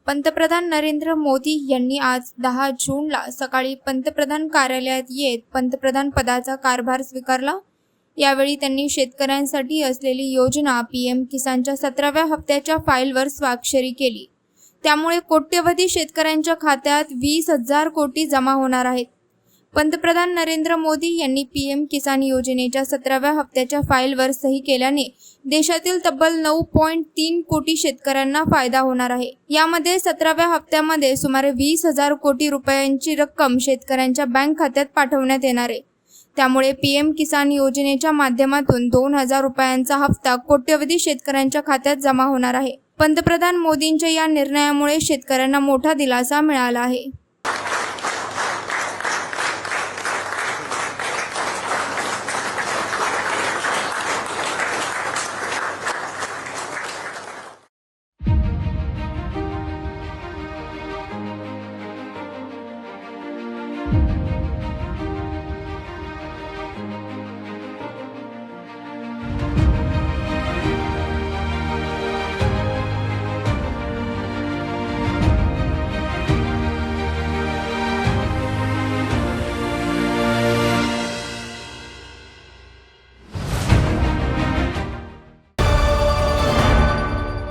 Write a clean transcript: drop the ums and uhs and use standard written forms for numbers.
पंतप्रधान नरेंद्र मोदी यांनी आज 10 जूनला सकाळी पंतप्रधान कार्यालयात येत पंतप्रधान पदाचा कारभार स्वीकारला। यावेळी त्यांनी शेतकऱ्यांसाठी असलेली योजना पीएम किसानच्या 17व्या हप्त्याच्या फाईलवर स्वाक्षरी केली। त्यामुळे कोट्यवधी शेतकऱ्यांच्या खात्यात 20,000 कोटी जमा होणार आहेत। पंतप्रधान नरेंद्र मोदी यांनी पीएम किसान योजनेच्या 17व्या हप्त्याच्या फाईलवर सही केल्याने देशातील तब्बल 9.3 कोटी शेतकऱ्यांना फायदा होणार आहे। यामध्ये 17व्या हप्त्यामध्ये सुमारे 20,000 कोटी रुपयांची रक्कम शेतकऱ्यांच्या बँक खात्यात पाठवण्यात येणार आहे। त्यामुळे पीएम किसान योजनेच्या माध्यमातून 2,000 रुपयांचा हप्ता कोट्यवधी शेतकऱ्यांच्या खात्यात जमा होणार आहे। पंतप्रधान मोदींच्या या निर्णयामुळे शेतकऱ्यांना मोठा दिलासा मिळाला आहे।